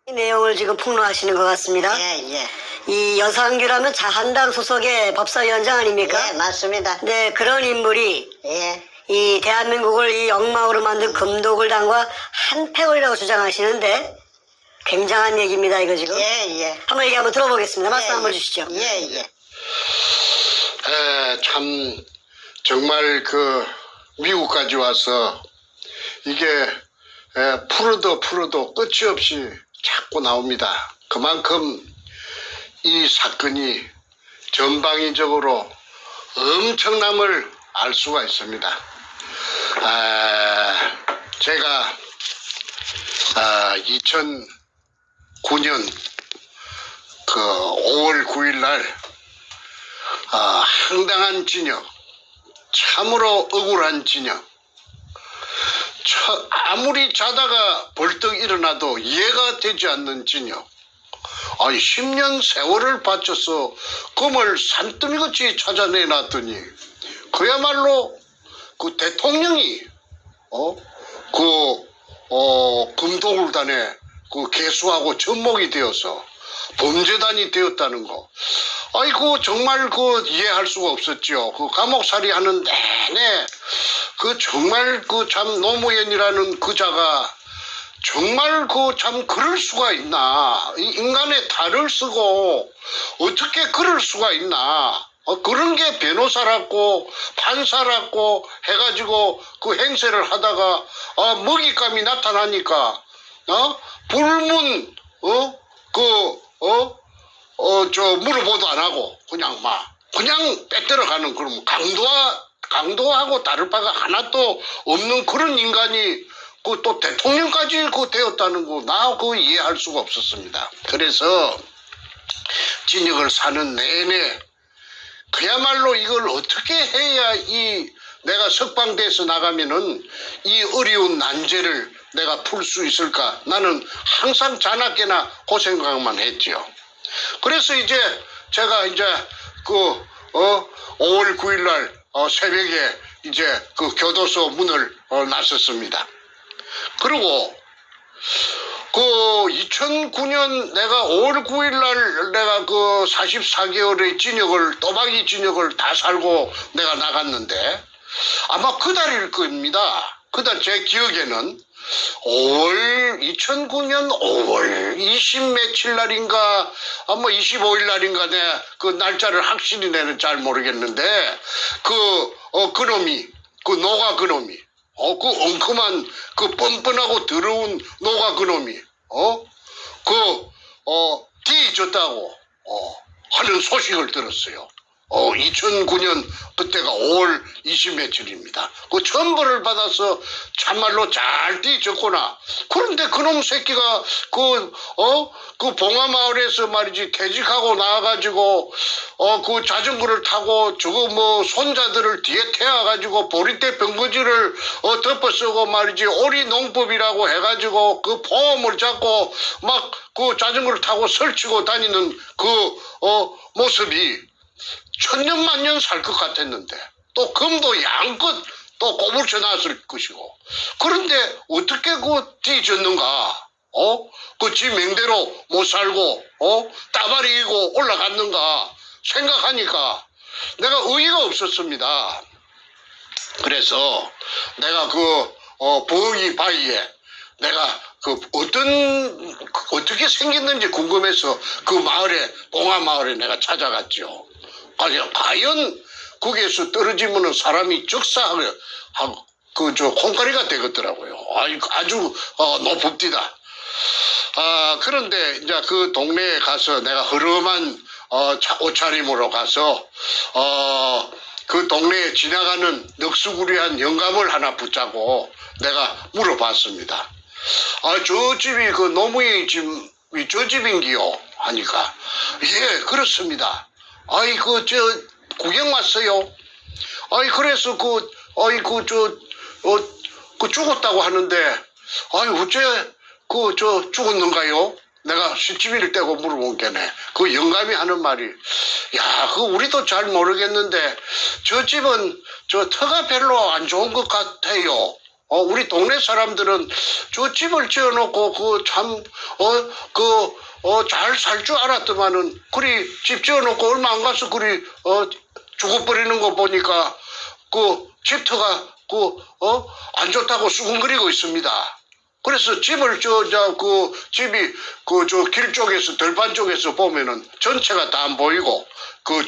이 내용을 지금 폭로하시는 것 같습니다. 예, 예. 이 여상규라면 자한당 소속의 법사위원장 아닙니까? 예, 맞습니다. 네, 그런 인물이 예. 이 대한민국을 이 엉망으로 만든 금도굴당과 한패거리라고 주장하시는데 굉장한 얘기입니다, 이거 지금. 예, 예. 한번 얘기 한번 들어보겠습니다. 말씀 예, 한번 예. 주시죠. 예, 예. 참 정말 미국까지 와서 이게 풀어도 끝이 없이 자꾸 나옵니다. 그만큼 이 사건이 전방위적으로 엄청남을 알 수가 있습니다. 제가 2009년 5월 9일 날 황당한 진영, 참으로 억울한 진영, 아무리 자다가 벌떡 일어나도 이해가 되지 않는 진영. 10년 세월을 바쳐서 금을 산더미같이 찾아내놨더니 그야말로 그 대통령이 금도굴단에 개수하고 접목이 되어서 범죄단이 되었다는 거. 아이고 정말 이해할 수가 없었죠. 감옥살이 하는 내내 정말 참 노무현이라는 그자가 정말 참 그럴 수가 있나. 인간의 탈을 쓰고 어떻게 그럴 수가 있나. 그런 게 변호사라고 판사라고 해가지고 행세를 하다가 먹잇감이 나타나니까 불문 물어보도 안 하고 그냥 빼들어가는 그런 강도하고 다를 바가 하나도 없는 그런 인간이 또 대통령까지 되었다는 거 나 이해할 수가 없었습니다. 그래서 진역을 사는 내내 그야말로 이걸 어떻게 해야 내가 석방돼서 나가면은 이 어려운 난제를 내가 풀 수 있을까? 나는 항상 자나깨나 그 생각만 했지요. 그래서 제가 5월 9일 날 새벽에 교도소 문을 나섰습니다. 그리고 2009년 내가 5월 9일 날 내가 44개월의 또박이 진역을 다 살고 내가 나갔는데 아마 그달일 겁니다. 그달 제 기억에는 2009년 5월 20 며칠 날인가, 25일 날인가, 내가 날짜를 확실히 내는 잘 모르겠는데, 그놈이, 노가 그놈이, 엉큼한, 뻔뻔하고 더러운 노가 그놈이, 뒤졌다고, 하는 소식을 들었어요. 2009년 그때가 5월 20 며칠입니다. 천벌을 받아서 참말로 잘 뒤졌구나. 그런데 그놈 새끼가 봉화마을에서 말이지 퇴직하고 나와가지고 자전거를 타고 손자들을 뒤에 태워가지고 보리대 병거지를 덮어쓰고 말이지 오리농법이라고 해가지고 보험을 잡고 막 자전거를 타고 설치고 다니는 모습이 천년만년 살 것 같았는데 또 금도 양껏 또 꼬불쳐 놨을 것이고 그런데 어떻게 뒤졌는가? 지 맹대로 못 살고 따발이 이고 올라갔는가 생각하니까 내가 의의가 없었습니다. 그래서 내가 부엉이 바위에 내가 어떻게 생겼는지 궁금해서 봉화마을에 내가 찾아갔죠. 과연 거기에서 떨어지면 사람이 적사하고 콩가리가 되겠더라고요. 아주 높읍디다. 그런데 그 동네에 가서 내가 허름한 옷차림으로 가서 그 동네에 지나가는 넋수구리한 영감을 하나 붙잡고 내가 물어봤습니다. 저 집이 노무현이 집이 저 집인기요? 하니까 예 그렇습니다. 구경 왔어요. 그래서 죽었다고 하는데 어째 죽었는가요? 내가 시치미를 떼고 물어본 게네. 영감이 하는 말이 우리도 잘 모르겠는데 저 집은 터가 별로 안 좋은 것 같아요. 우리 동네 사람들은 저 집을 지어놓고 잘 살 줄 알았더만은 그리 집 지어놓고 얼마 안 가서 그리 죽어버리는 거 보니까 그 집터가 안 좋다고 수군거리고 있습니다. 그래서 집을 집이 길 쪽에서 들판 쪽에서 보면은 전체가 다 안 보이고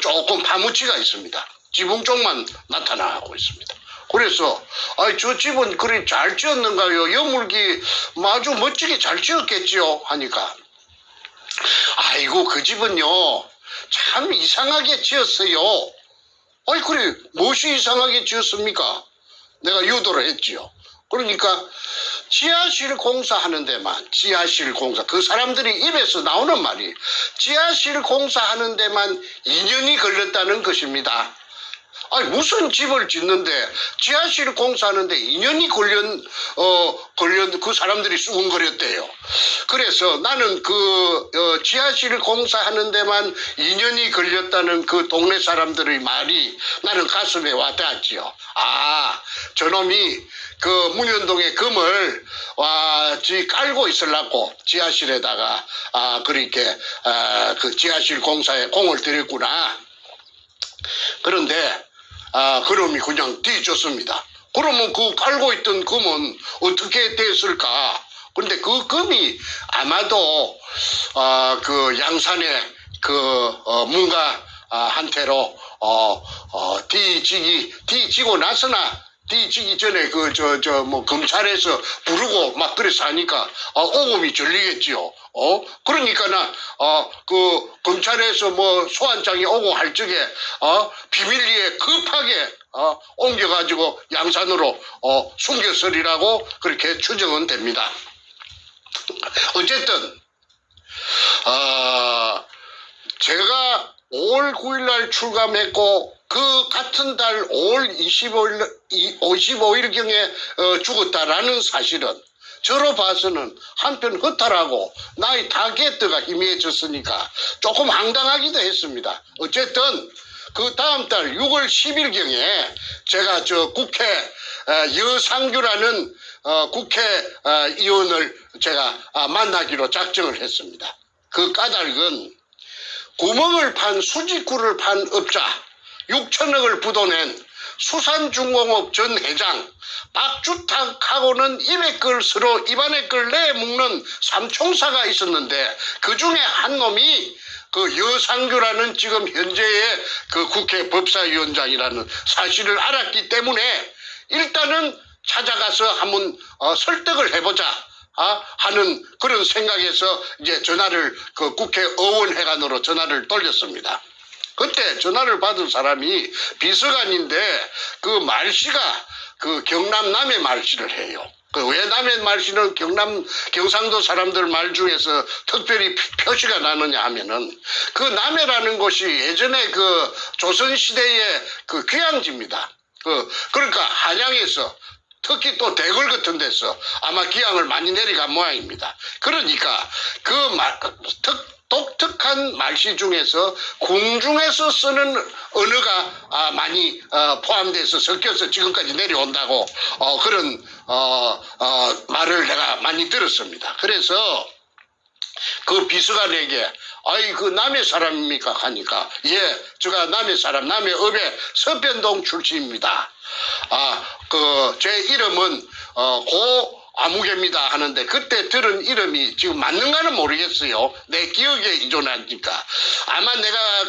조금 파묻히가 있습니다. 지붕 쪽만 나타나고 있습니다. 그래서 저 집은 그리 잘 지었는가요? 여물기 아주 멋지게 잘 지었겠지요 하니까 아이고 그 집은요 참 이상하게 지었어요. 그래 무엇이 이상하게 지었습니까? 내가 유도를 했지요. 그러니까 지하실 공사하는 데만 지하실 공사 그 사람들이 입에서 나오는 말이 지하실 공사하는 데만 2년이 걸렸다는 것입니다. 무슨 집을 짓는데 지하실 공사하는데 2년이 걸렸 그 사람들이 수군거렸대요. 그래서 나는 지하실 공사하는 데만 2년이 걸렸다는 그 동네 사람들의 말이 나는 가슴에 와닿았지요. 저놈이 문현동에 금을 깔고 있으려고 지하실에다가 그렇게 그 지하실 공사에 공을 들였구나. 그런데 그놈이 그냥 뒤졌습니다. 그러면 깔고 있던 금은 어떻게 됐을까? 근데 그 금이 아마도 양산에 문가 한테로 뒤지고 나서나 뒤지기 전에 검찰에서 부르고 막 그래서 하니까 오금이 절리겠지요. 그러니까나 검찰에서 소환장이 오고 할 적에 비밀리에 급하게 옮겨가지고 양산으로 숨겼으리라고 그렇게 추정은 됩니다. 어쨌든 제가 5월 9일날 출감했고 그 같은 달 5월 25일경에 죽었다라는 사실은 저로 봐서는 한편 허탈하고 나의 타겟가 희미해졌으니까 조금 황당하기도 했습니다. 어쨌든 그 다음 달 6월 10일경에 제가 국회 여상규라는 국회의원을 제가 만나기로 작정을 했습니다. 그 까닭은 구멍을 판 수직구를 판 업자 6천억을 부도낸 수산중공업 전 회장 박주탁하고는 입에 걸 서로 입안에 걸 내먹는 삼총사가 있었는데 그 중에 한 놈이 여상규라는 지금 현재의 국회 법사위원장이라는 사실을 알았기 때문에 일단은 찾아가서 한번 설득을 해보자 하는 그런 생각에서 이제 전화를 국회 의원회관으로 전화를 돌렸습니다. 그때 전화를 받은 사람이 비서관인데 그 말씨가 경남 남해 말씨를 해요. 왜 남해 말씨는 경상도 사람들 말 중에서 특별히 표시가 나느냐 하면은 그 남해라는 곳이 예전에 조선시대의 귀향지입니다. 그러니까 한양에서 특히 또 대궐 같은 데서 아마 기항을 많이 내려간 모양입니다. 그러니까 독특한 말씨 중에서 궁중에서 쓰는 언어가 많이 포함돼서 섞여서 지금까지 내려온다고 그런 말을 내가 많이 들었습니다. 그래서 그 비서관에게 남해 사람입니까? 하니까 예, 제가 남해 사람 남해읍의 서변동 출신입니다. 제 이름은 아무개입니다 하는데 그때 들은 이름이 지금 맞는가는 모르겠어요. 내 기억에 의존하니까 아마 내가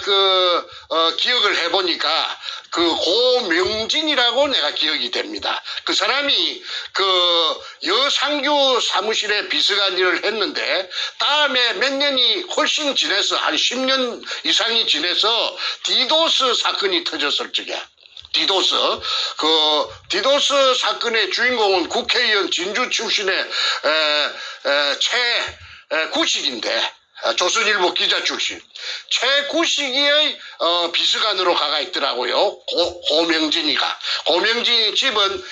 기억을 해보니까 고명진이라고 내가 기억이 됩니다. 그 사람이 여상규 사무실에 비서관 일을 했는데 다음에 몇 년이 훨씬 지내서 한 10년 이상이 지내서 디도스 사건이 터졌을 적에 디도스 사건의 주인공은 국회의원 진주 출신의 최구식인데 조선일보 기자 출신 최구식이의 비서관으로 가가 있더라고요. 고명진이 집은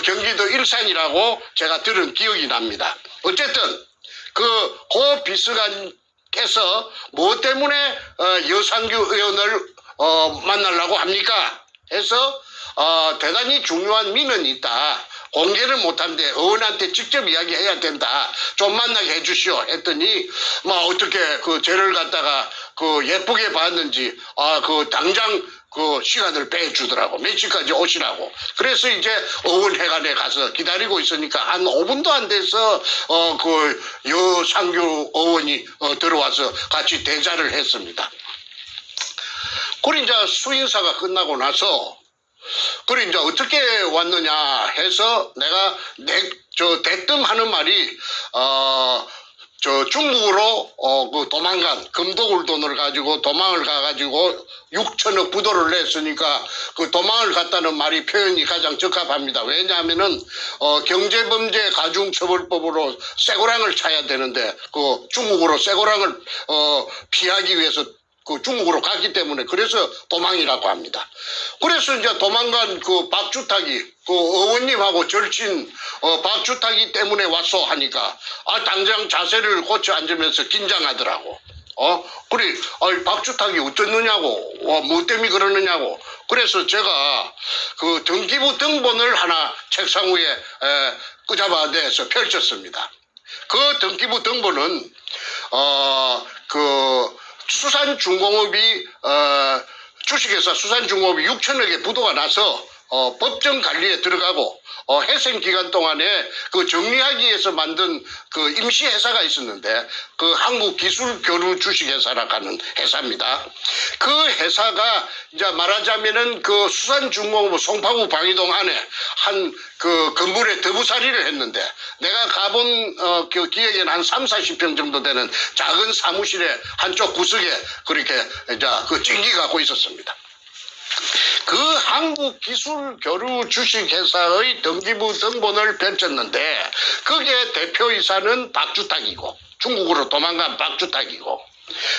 경기도 일산이라고 제가 들은 기억이 납니다. 어쨌든 고 비서관께서 뭐 때문에 여상규 의원을 만나려고 합니까? 해서 대단히 중요한 민원이 있다. 공개는 못한데 의원한테 직접 이야기해야 된다. 좀 만나게 해주시오. 했더니 어떻게 그 죄를 갖다가 그 예쁘게 봤는지 그 당장 그 시간을 빼주더라고. 몇 시까지 오시라고. 그래서 이제 의원회관에 가서 기다리고 있으니까 한 5분도 안 돼서 그 여상규 의원이 들어와서 같이 대자를 했습니다. 그리고 이제 수인사가 끝나고 나서 그리고 이제 어떻게 왔느냐 해서 내가 대뜸 하는 말이 중국으로 그 도망간 금도굴 돈을 가지고 도망을 가가지고 6천억 부도를 냈으니까 그 도망을 갔다는 말이 표현이 가장 적합합니다. 왜냐하면은 경제범죄 가중처벌법으로 쇠고랑을 차야 되는데 그 중국으로 쇠고랑을 피하기 위해서 그 중국으로 갔기 때문에 그래서 도망이라고 합니다. 그래서 이제 도망간 그 박주탁이 그 의원님하고 절친 박주탁이 때문에 왔어 하니까 당장 자세를 고쳐 앉으면서 긴장하더라고. 그래 박주탁이 어쩌느냐고 뭐 때문에 그러느냐고. 그래서 제가 그 등기부 등본을 하나 책상 위에 끄잡아내서 펼쳤습니다. 그 등기부 등본은 그 수산중공업이 주식회사 수산중공업이 6천억의 부도가 나서 법정 관리에 들어가고 해생 기간 동안에 그 정리하기 위해서 만든 그 임시회사가 있었는데 그 한국기술교류 주식회사라고 하는 회사입니다. 그 회사가 이제 말하자면은 그 수산중공업 송파구 방이동 안에 한 그 건물에 더부살이를 했는데 내가 가본 그 기억에는 한 30-40평 정도 되는 작은 사무실에 한쪽 구석에 그렇게 이제 그 찡기 갖고 있었습니다. 그 한국기술교류 주식회사의 등기부 등본을 펼쳤는데 그게 대표이사는 박주탁이고 중국으로 도망간 박주탁이고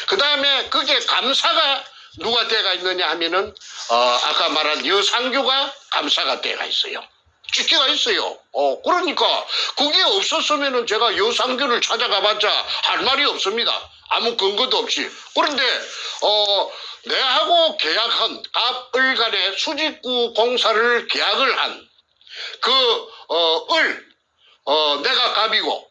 그 다음에 그게 감사가 누가 돼가 있느냐 하면은 아까 말한 여상규가 감사가 돼가 있어요. 직계가 있어요. 그러니까 그게 없었으면은 제가 여상규를 찾아가봤자 할 말이 없습니다. 아무 근거도 없이. 그런데 내하고 계약한 갑을 간의 수직구 공사를 계약을 한 내가 갑이고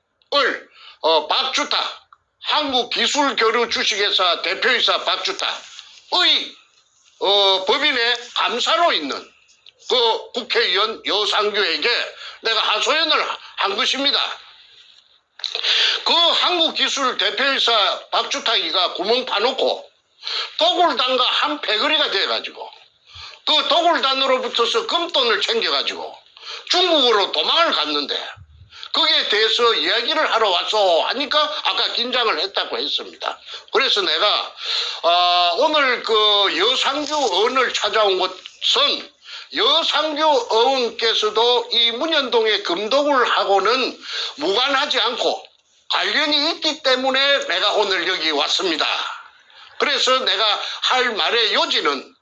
박주탁 한국기술교류 주식회사 대표이사 박주탁의 법인의 감사로 있는 그 국회의원 여상규에게 내가 하소연을 한 것입니다. 그 한국기술 대표이사 박주탁이가 구멍 파놓고 도굴단과 한 패거리가 돼가지고 그 도굴단으로부터서 금돈을 챙겨가지고 중국으로 도망을 갔는데 거기에 대해서 이야기를 하러 왔어 하니까 아까 긴장을 했다고 했습니다. 그래서 내가 오늘 그 여상규 의원을 찾아온 것은 여상규 의원께서도 이 문현동의 금도굴하고는 무관하지 않고 관련이 있기 때문에 내가 오늘 여기 왔습니다. 그래서 내가 할 말의 요지는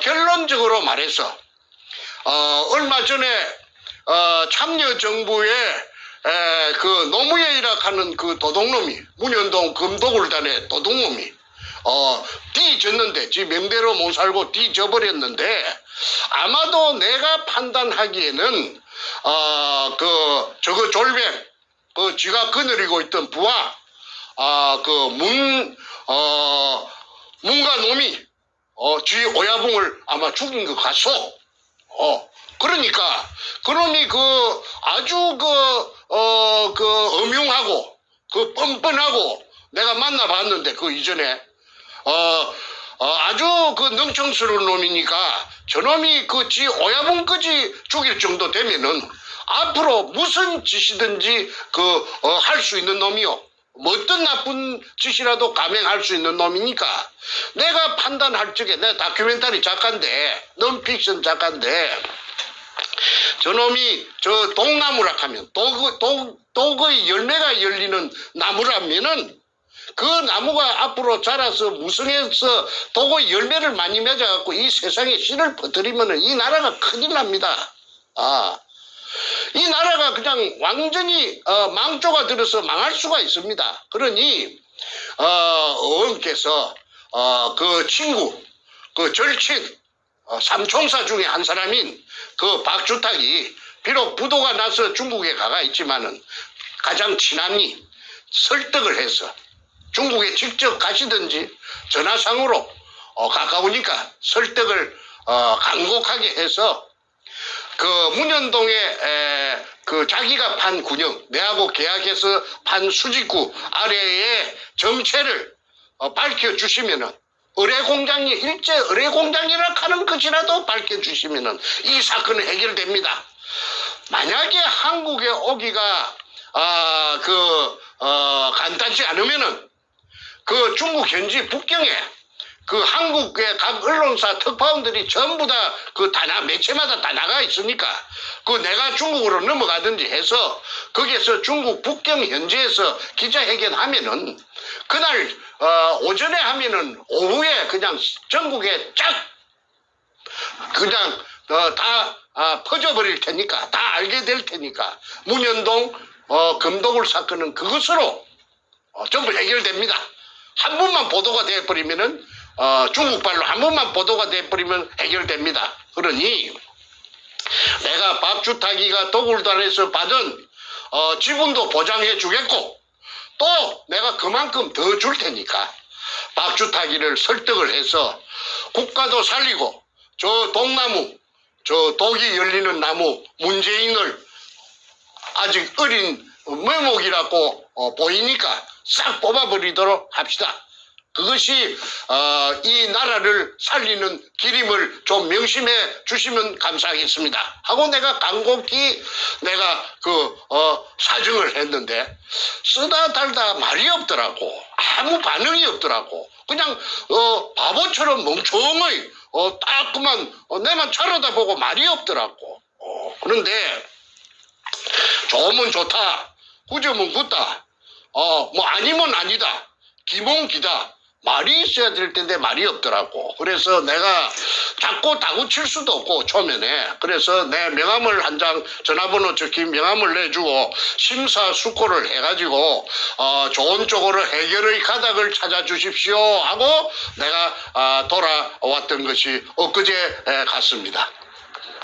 결론적으로 말해서 얼마 전에 참여정부의 그 노무현이라 하는 그 도둑놈이 문현동 금도굴단의 도둑놈이 뒤졌는데 지 명대로 못 살고 뒤져버렸는데 아마도 내가 판단하기에는 저거 졸병 그 지가 거느리고 있던 부하 문가 놈이 지 오야붕을 아마 죽인 것 같소. 그러니 그 아주 그 음흉하고 그 뻔뻔하고 내가 만나봤는데 그 이전에 아주 그 능청스러운 놈이니까 저놈이 그 지 오야붕까지 죽일 정도 되면은 앞으로 무슨 짓이든지 할 수 있는 놈이요. 뭐 어떤 나쁜 짓이라도 감행할 수 있는 놈이니까 내가 판단할 적에 내가 다큐멘터리 작가인데 논픽션 작가인데 저놈이 저 독나무라 하면 독의 열매가 열리는 나무라면은 그 나무가 앞으로 자라서 무성해서 독의 열매를 많이 맺어갖고 이 세상에 씨를 퍼뜨리면은 이 나라가 큰일 납니다. 이 나라가 그냥 완전히 망조가 들어서 망할 수가 있습니다. 그러니 의원께서 그 친구, 그 절친 삼총사 중에 한 사람인 그 박주탁이 비록 부도가 나서 중국에 가가 있지만은 가장 친하니 설득을 해서 중국에 직접 가시든지 전화상으로 가까우니까 설득을 간곡하게 해서 그 문현동에 그 자기가 판 군영, 내하고 계약해서 판 수직구 아래의 정체를 밝혀주시면은 의뢰공장이 일제 의뢰공장이라 하는 것이라도 밝혀주시면은 이 사건은 해결됩니다. 만약에 한국에 오기가 간단치 않으면은 그 중국 현지 북경에 그 한국의 각 언론사 특파원들이 전부 다 매체마다 다 나가 있으니까 그 내가 중국으로 넘어가든지 해서 거기에서 중국 북경 현지에서 기자회견 하면은 그날 오전에 하면은 오후에 그냥 전국에 쫙 그냥 다 퍼져버릴 테니까 다 알게 될 테니까 문현동 금도굴 사건은 그것으로 전부 해결됩니다. 한 번만 보도가 돼버리면은 중국발로 한 번만 보도가 돼버리면 해결됩니다. 그러니 내가 박주타기가 도굴단에서 받은 지분도 보장해 주겠고 또 내가 그만큼 더 줄 테니까 박주타기를 설득을 해서 국가도 살리고 저 동나무 저 독이 열리는 나무 문재인을 아직 어린 묘목이라고 보이니까 싹 뽑아버리도록 합시다. 그것이 이 나라를 살리는 길임을 좀 명심해 주시면 감사하겠습니다 하고 내가 간곡히 내가 사정을 했는데 쓰다 달다 말이 없더라고. 아무 반응이 없더라고. 그냥 바보처럼 멍청히 딱 그만 내만 쳐다보고 말이 없더라고. 그런데 좋으면 좋다, 굳으면 굳다, 뭐 아니면 아니다, 기면 기다, 말이 있어야 될 텐데 말이 없더라고. 그래서 내가 자꾸 다구칠 수도 없고 초면에 그래서 내 명함을 한 장 전화번호 적힌 명함을 내주고 심사숙고를 해가지고 좋은 쪽으로 해결의 가닥을 찾아주십시오 하고 내가 돌아왔던 것이 엊그제 같습니다.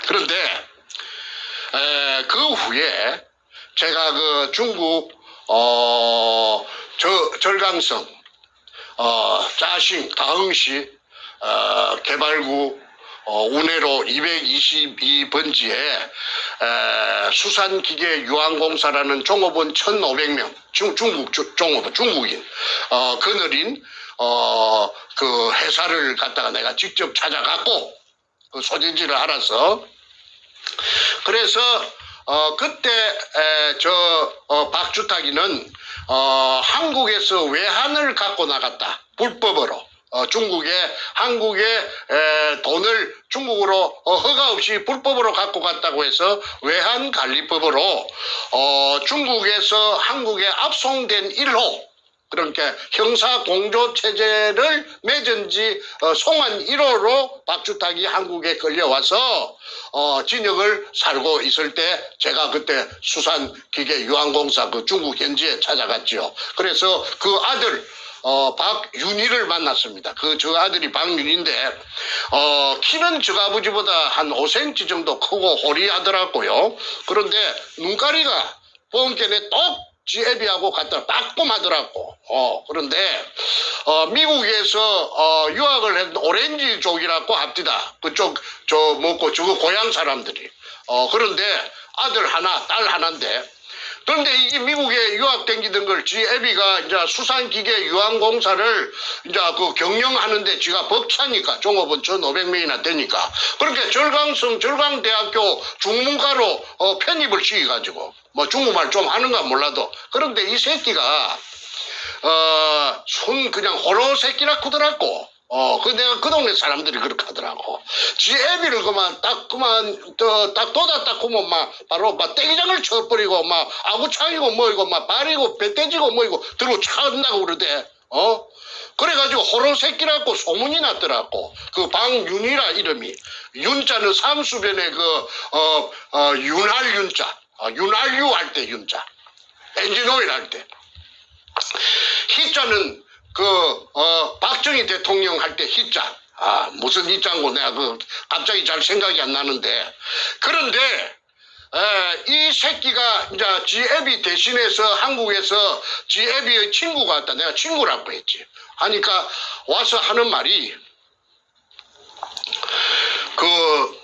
그런데 그 후에 제가 그 중국 절강성 짜싱 다흥시 개발구 운해로 222번지에 수산기계 유한공사라는 종업원 1,500명 중국인 그늘인 그 회사를 갖다가 내가 직접 찾아갔고 그 소재지를 알아서 그래서 그때 박주타기는 한국에서 외환을 갖고 나갔다. 불법으로. 한국에 돈을 중국으로 허가 없이 불법으로 갖고 갔다고 해서 외환관리법으로 중국에서 한국에 압송된 1호 그러니까 형사공조체제를 맺은 지 송환 1호로 박주탁이 한국에 끌려와서 진역을 살고 있을 때 제가 그때 수산기계 유한공사 그 중국 현지에 찾아갔죠. 그래서 그 아들 박윤희를 만났습니다. 저 아들이 박윤희인데 키는 저 아버지보다 한 5cm 정도 크고 호리하더라고요. 그런데 눈가리가 뻥깨네 똑 지 애비하고 갖다 따끔하더라고. 그런데 미국에서 유학을 했던 오렌지족이라고 합디다. 그쪽 먹고 저거 고향 사람들이. 그런데 아들 하나, 딸 하나인데. 그런데 이 미국에 유학 댕기던 걸 지 애비가 이제 수산기계 유한공사를 이제 경영하는데 지가 벅차니까 종업원 1,500명이나 되니까 그렇게 절강대학교 중문가로 편입을 시켜가지고 뭐 중국말 좀 하는가 몰라도 그런데 이 새끼가 손 그냥 호로 새끼라 크더라고. 내가 그 동네 사람들이 그렇게 하더라고. 지 애비를 딱 돋았다 보면 바로 떼기장을 쳐버리고 아구창이고 뭐이고 발이고 배떼지고 뭐이고 들고 차온다고 그러대. 그래가지고 호로 새끼라고 소문이 났더라고. 그 방윤이라 이름이. 윤자는 삼수변에 윤할 윤자. 윤할유 할 때 윤자. 엔진오일 할 때. 희자는 박정희 대통령 할 때 희자. 무슨 희자고 내가 갑자기 잘 생각이 안 나는데. 그런데, 이 새끼가 이제 지 애비 대신해서 한국에서 지 애비의 친구가 왔다. 내가 친구라고 했지. 하니까 와서 하는 말이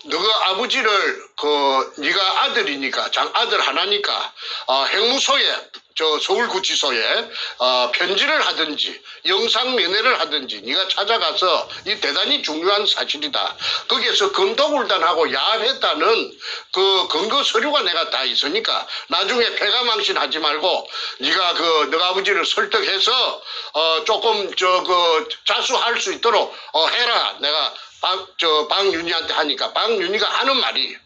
너가 아버지를 네가 아들이니까 아들 하나니까 행무소에 서울구치소에 편지를 하든지 영상 면회를 하든지 네가 찾아가서 이 대단히 중요한 사실이다. 거기에서 금도굴단하고 야합했다는 그 근거 서류가 내가 다 있으니까 나중에 패가망신하지 말고 네가 너가 아버지를 설득해서 조금 자수할 수 있도록 해라. 내가 박윤희한테 하니까 박윤희가 하는 말이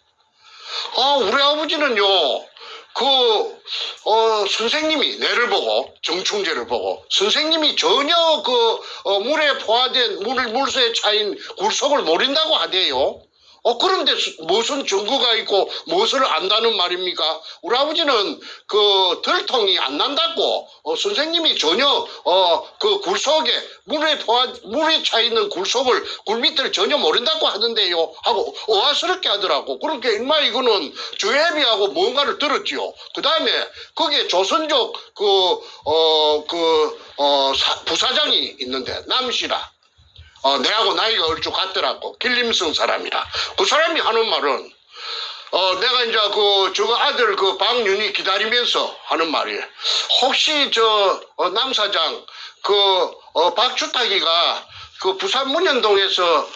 우리 아버지는요 선생님이 내를 보고 정충재를 보고 선생님이 전혀 물에 포화된 물수에 차인 굴속을 모른다고 하대요. 그런데 무슨 증거가 있고 무엇을 안다는 말입니까? 우리 아버지는 들통이 안 난다고 선생님이 전혀 굴속에 물에 차 있는 굴 밑을 전혀 모른다고 하던데요 하고 어화스럽게 하더라고. 그러니까 인마 이거는 주애비하고 뭔가를 들었지요. 그 다음에 거기에 조선족 부사장이 있는데 남씨라 내하고 나이가 얼추 같더라고. 길림성 사람이라. 그 사람이 하는 말은 내가 이제 저거 아들 박윤희 기다리면서 하는 말이 혹시 남 사장 박주탁이가 부산 문현동에서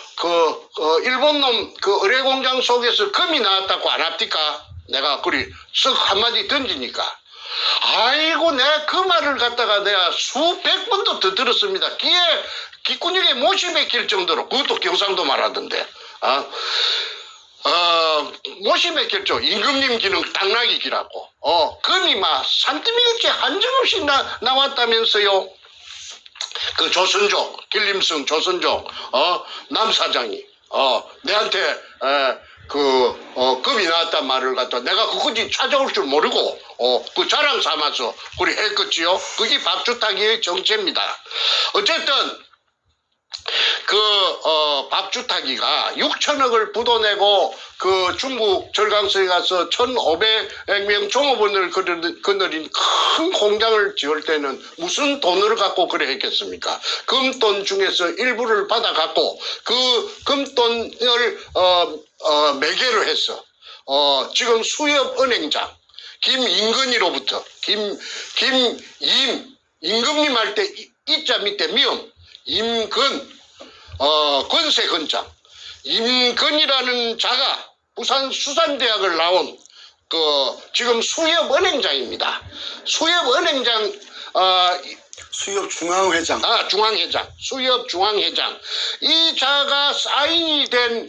일본 놈 의뢰공장 속에서 금이 나왔다고 안 합니까? 내가 그리 쓱 한마디 던지니까 아이고 내가 그 말을 갖다가 내가 수백 번도 더 들었습니다. 기꾼에게 못이 박힐 정도로. 그것도 경상도 말하던데 못이 박힐 정도. 임금님 기능 당나귀 기라고 금이 막 산더미같이 한정없이 나왔다면서요. 조선족 길림성 조선족 남사장이 내한테 금이 나왔단 말을 갖다 내가 그것이 찾아올 줄 모르고 그 자랑 삼아서 그리 했겠지요. 그게 박주탁의 정체입니다. 어쨌든 박주탁이가 6천억을 부도내고 중국 절강성에 가서 1,500명 종업원을 거느린 큰 공장을 지을 때는 무슨 돈을 갖고 그래 했겠습니까? 금돈 중에서 일부를 받아갖고 그 금돈을 매개로 해서 지금 수협은행장 김인근이로부터 임금님 할 때 이자 밑에 미음 임근 건세건장 임근이라는 자가 부산 수산대학을 나온 지금 수협은행장입니다. 수협은행장 수협중앙회장. 중앙회장. 수협중앙회장. 이 자가 사인이 된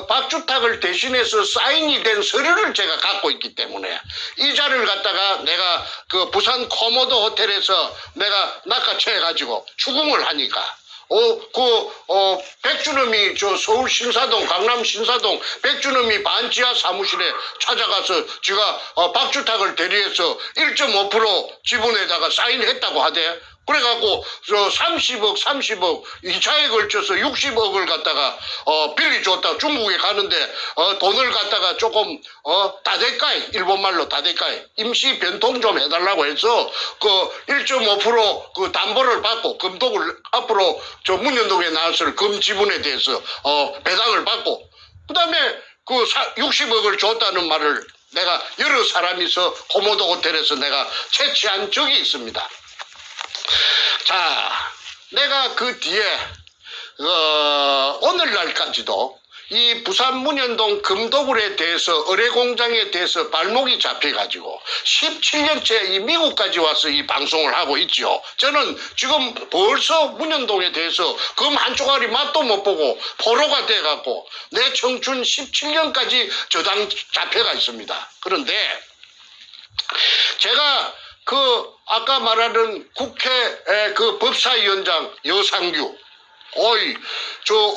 박주탁을 대신해서 사인이 된 서류를 제가 갖고 있기 때문에 이 자를 갖다가 내가 부산 코모도 호텔에서 내가 낚아채가지고 추궁을 하니까 백주놈이 서울 신사동, 강남 신사동 백주놈이 반지하 사무실에 찾아가서 제가 박주탁을 대리해서 1.5% 지분에다가 사인했다고 하대. 그래갖고 30억 이차에 걸쳐서 60억을 갖다가 빌려줬다 중국에 가는데 돈을 갖다가 조금 다대가이 일본말로 다대가이 임시 변통 좀 해달라고 해서 1.5% 담보를 받고 금독을 앞으로 문현동에 나왔을 금 지분에 대해서 배당을 받고 그 다음에 60억을 줬다는 말을 내가 여러 사람이서 코모도 호텔에서 내가 채취한 적이 있습니다. 자, 내가 그 뒤에 오늘날까지도 이 부산 문현동 금도굴에 대해서 의뢰공장에 대해서 발목이 잡혀가지고 17년째 이 미국까지 와서 이 방송을 하고 있죠. 저는 지금 벌써 문현동에 대해서 금 한 쪼가리 맛도 못 보고 포로가 돼갖고 내 청춘 17년까지 저당 잡혀가 있습니다. 그런데 제가 아까 말하는 국회 법사위원장 여상규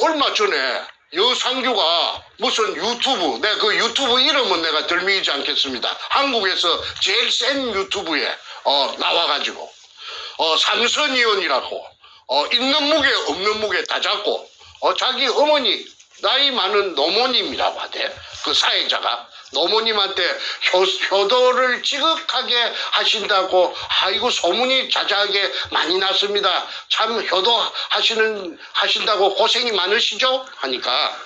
얼마 전에 여상규가 무슨 유튜브 내가 유튜브 이름은 내가 들미지 않겠습니다. 한국에서 제일 센 유튜브에 나와가지고 삼선의원이라고 있는 무게 없는 무게 다 잡고 자기 어머니 나이 많은 노모님이라고 하대. 그 사회자가 노모님한테 효도를 지극하게 하신다고 아이고 소문이 자자하게 많이 났습니다. 참 하신다고 고생이 많으시죠? 하니까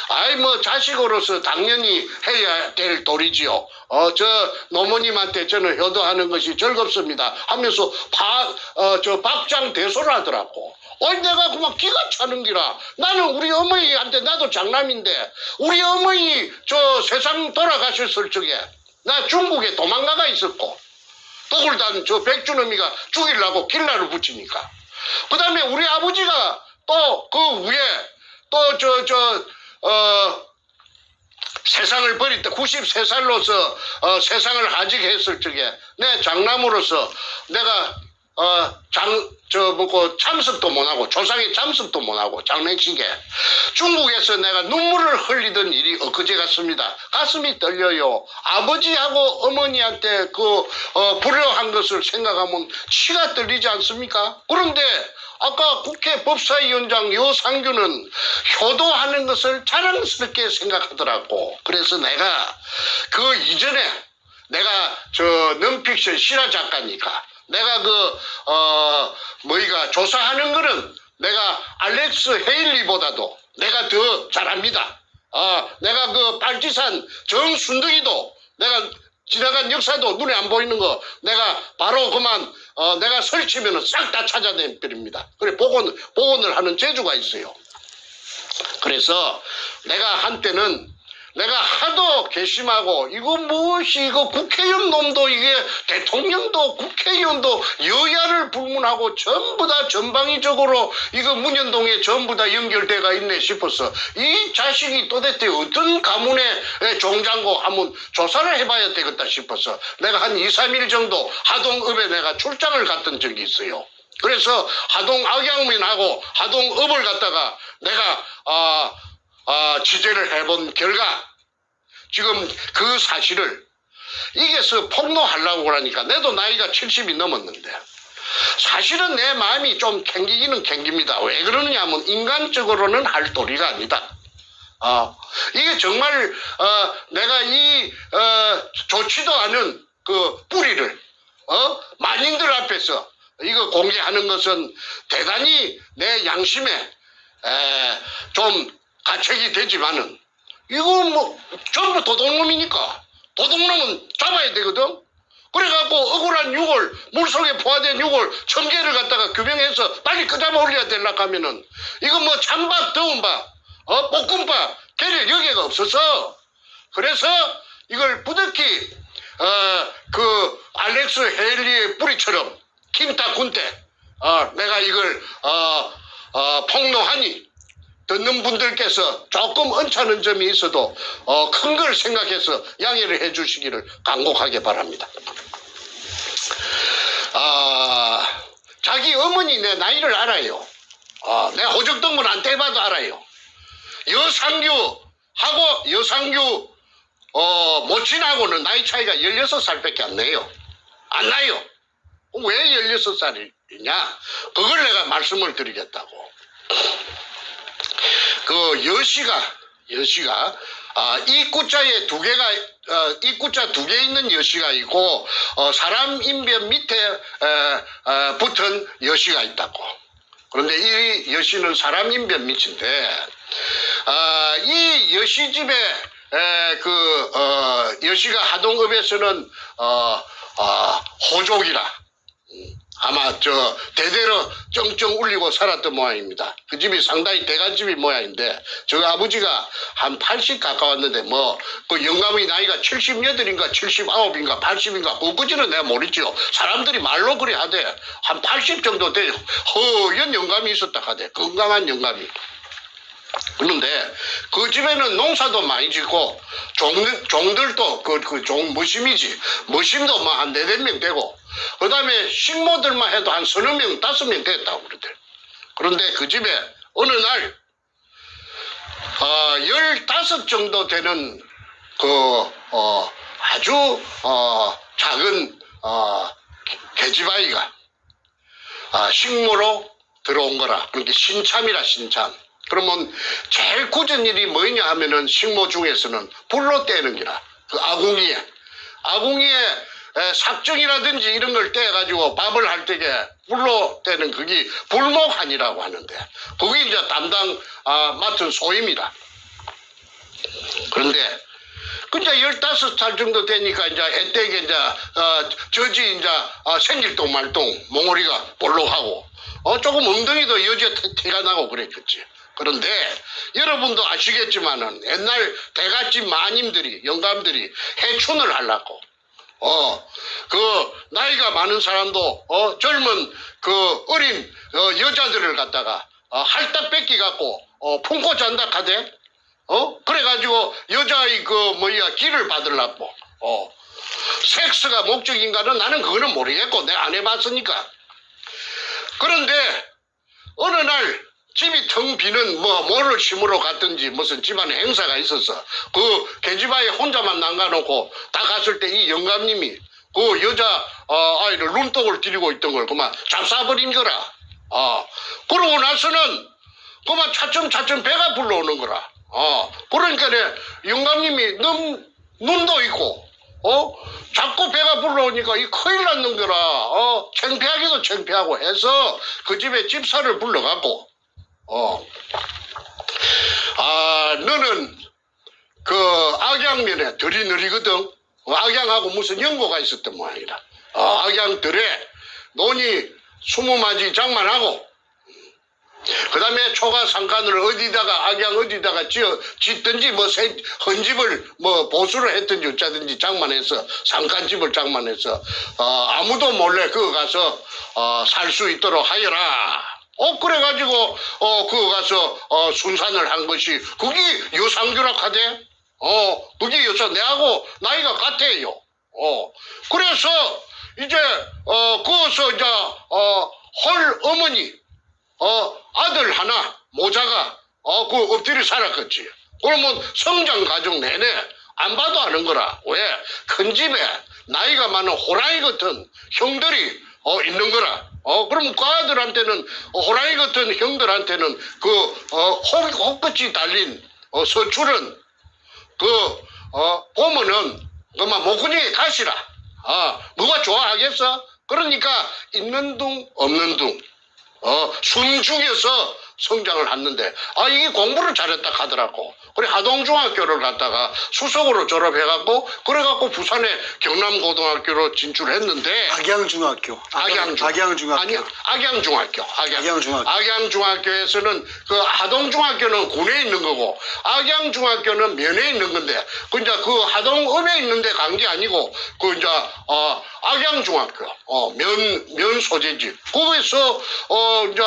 아이 뭐 자식으로서 당연히 해야 될 도리지요. 저 노모님한테 저는 효도하는 것이 즐겁습니다 하면서 박장대소를 하더라고. 내가 그만 기가 차는 기라. 나는 우리 어머니한테 나도 장남인데 우리 어머니 저 세상 돌아가셨을 적에 나 중국에 도망가가 있었고 독을단 저 백준어미가 죽이려고 길라를 붙이니까 그 다음에 우리 아버지가 또 그 위에 또 세상을 버릴 때 93살로서 세상을 하직했을 적에 내 장남으로서 내가 참석도 못하고 조상의 참석도 못하고 장례식에 중국에서 내가 눈물을 흘리던 일이 엊그제 같습니다. 가슴이 떨려요. 아버지하고 어머니한테 불효한 것을 생각하면 치가 떨리지 않습니까? 그런데 아까 국회 법사위원장 요상규는 효도하는 것을 자랑스럽게 생각하더라고. 그래서 내가 그 이전에 내가 non-fiction 실화 작가니까 내가 조사하는 거는 내가 알렉스 헤일리보다도 내가 더 잘합니다. 내가 빨치산 정순덕이도 내가 지나간 역사도 눈에 안 보이는 거 내가 바로 그만 내가 설치면은 싹 다 찾아낸 편입니다. 그래 복원을 하는 재주가 있어요. 그래서 내가 한때는 내가 하도 괘씸하고 이거 무엇이 이거 국회의원 놈도 이게 대통령도 국회의원도 여야를 불문하고 전부 다 전방위적으로 이거 문현동에 전부 다 연결돼가 있네 싶어서 이 자식이 도대체 어떤 가문의 종장고 한번 조사를 해봐야 되겠다 싶어서 내가 한 2, 3일 정도 하동읍에 내가 출장을 갔던 적이 있어요. 그래서 하동 악양민하고 하동읍을 갖다가 내가 취재를 해본 결과 지금 그 사실을 이게서 폭로하려고 그러니까 내도 나이가 70이 넘었는데 사실은 내 마음이 좀 캥기기는 캥깁니다. 왜 그러느냐 하면 인간적으로는 할 도리가 아니다. 이게 정말 내가 좋지도 않은 그 뿌리를 만인들 앞에서 이거 공개하는 것은 대단히 내 양심에 좀 가책이 되지만은 이거 뭐 전부 도둑놈이니까 도둑놈은 잡아야 되거든. 그래갖고 억울한 유골 물속에 포화된 유골 1000개를 갖다가 규명해서 빨리 끄잡아 올려야 되려고 하면은 이거 뭐 찬밥 더운밥 볶음밥 걔를 여기가 없어서 그래서 이걸 부득이 그 알렉스 헤일리의 뿌리처럼 김타 군대 내가 이걸 폭로하니 듣는 분들께서 조금 언짢은 점이 있어도 큰 걸 생각해서 양해를 해 주시기를 간곡하게 바랍니다. 자기 어머니 내 나이를 알아요. 내가 호적동문 안 떼봐도 알아요. 여상규 모친하고는 나이 차이가 16살밖에 안 나요. 안 나요. 왜 16살이냐? 그걸 내가 말씀을 드리겠다고. 그 여시가 입구자에 입구자 2개 있는 여시가 있고 사람 인변 밑에 붙은 여시가 있다고. 그런데 이 여시는 사람 인변 밑인데 이 여시 집에 여시가 하동읍에서는 호족이라 아마 대대로 쩡쩡 울리고 살았던 모양입니다. 그 집이 상당히 대가집이 모양인데 저 아버지가 한 80 가까웠는데 그 영감의 나이가 78인가 79인가 80인가 그거지는 내가 모르죠. 사람들이 말로 그래 하대. 한 80 정도 돼 허연 영감이 있었다 하대. 건강한 영감이. 그런데 그 집에는 농사도 많이 짓고 종들도 머심도 한 4-5명 되고 그 다음에 식모들만 해도 한 3명 5명 됐다고 그러대. 그런데 그 집에 어느 날 15 정도 되는 아주 작은 계집아이가 식모로 들어온 거라. 그러니까 신참이라 신참. 그러면 제일 굳은 일이 뭐냐 하면은 식모 중에서는 불로 떼는 기라. 그 아궁이에 삭정이라든지 이런 걸 떼가지고 밥을 할 때에 불로 떼는 그게 불목한이라고 하는데 그게 이제 담당 맡은 소임이라. 그런데 이제 15살 정도 되니까 이제 애때게 이제 젖이 이제 생길동 말동 몽우리가 볼록하고 조금 엉덩이도 여지에 티가 나고 그랬겠지. 그런데 여러분도 아시겠지만은 옛날 대갓집 마님들이 영감들이 해춘을 하려고 그 나이가 많은 사람도 젊은 그 어린 여자들을 갖다가 할딱 뺏기 갖고 품고 잔다 하대. 그래가지고 여자의 길을 받으려고 섹스가 목적인가는 나는 그거는 모르겠고 내가 안 해봤으니까. 그런데 어느 날 집이 텅 비는 뭐를 심으러 갔든지 무슨 집안에 행사가 있어서 그 계집아이 혼자만 남가놓고 다 갔을 때 이 영감님이 그 여자 아이를 눈독을 들이고 있던 걸 그만 잡사버린 거라. 그러고 나서는 그만 차츰 배가 불러오는 거라. 그러니까 영감님이 눈도 있고 자꾸 배가 불러오니까 이 큰일 났는 거라. 창피하기도 창피하고 해서 그 집에 집사를 불러갖고 너는 그 악양면에 들이 느리거든. 악양하고 무슨 연고가 있었던 모양이라. 악양들에 논이 20마지 장만하고 그 다음에 초가 상간을 어디다가 악양 어디다가 짓든지 헌집을 보수를 했든지 어쩌든지 장만해서 상간집을 장만해서 아무도 몰래 그거 가서 살 수 있도록 하여라. 그래가지고 그거 가서 순산을 한 것이 그게 여상규락하대. 그게 내하고 나이가 같아요. 그래서 이제 거기서 이제 헐 어머니 아들 하나 모자가 그 엎드려 살았겠지. 그러면 성장 과정 내내 안 봐도 아는 거라. 왜? 큰 집에 나이가 많은 호랑이 같은 형들이 있는 거라. 그럼 그 아들한테는 호랑이 같은 형들한테는 혹끝이 달린 서출은 보면은 그만 목구멍에 가시라. 누가 좋아하겠어? 그러니까 있는 둥 없는 둥 숨 죽여서 성장을 했는데 이게 공부를 잘했다 하더라고. 그래 하동중학교를 갔다가 수석으로 졸업해갖고 그래갖고 부산에 경남고등학교로 진출했는데 악양중학교. 아니 악양중학교. 악양중학교에서는 그 하동중학교는 군에 있는 거고 악양중학교는 면에 있는 건데 이제 그 하동읍에 있는 데 간 게 아니고 그 이제 악양중학교 면 소재지. 거기서 이제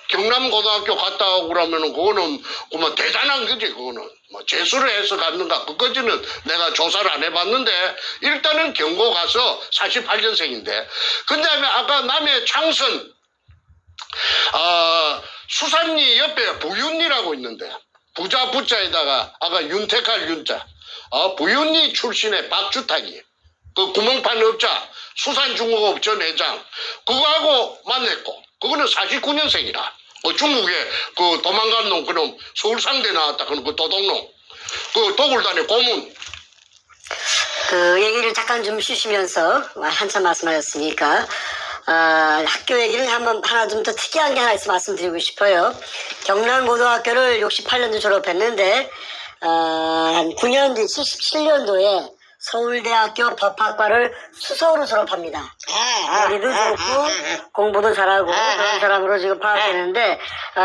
경남고등학교 갔다 오고 그러면은 그거는 그만 대단한 거지. 그거는 재수를 해서 갔는가 그까지는 내가 조사를 안 해봤는데 일단은 경고 가서 48년생인데 근데 아까 남해 창선 수산리 옆에 부윤리라고 있는데 부자 부자에다가 아까 윤택할 윤자 부윤리 출신의 박주탁이 그 구멍판 업자 수산중공업 전 회장 그거하고 만났고 그거는 49년생이라 중국에 그 도망간 놈 그놈 서울상대 나왔다 그런 그 도둑놈 그 도굴단의 고문 그 얘기를 잠깐 좀 쉬시면서 한참 말씀하셨으니까 학교 얘기를 하나 좀 더 특이한 게 하나 있어 말씀드리고 싶어요. 경남고등학교를 68년도 졸업했는데 한 9년 뒤 77년도에 서울대학교 법학과를 수석으로 졸업합니다. 머리도 좋고 공부도 잘하고 그런 사람으로 지금 파악되는데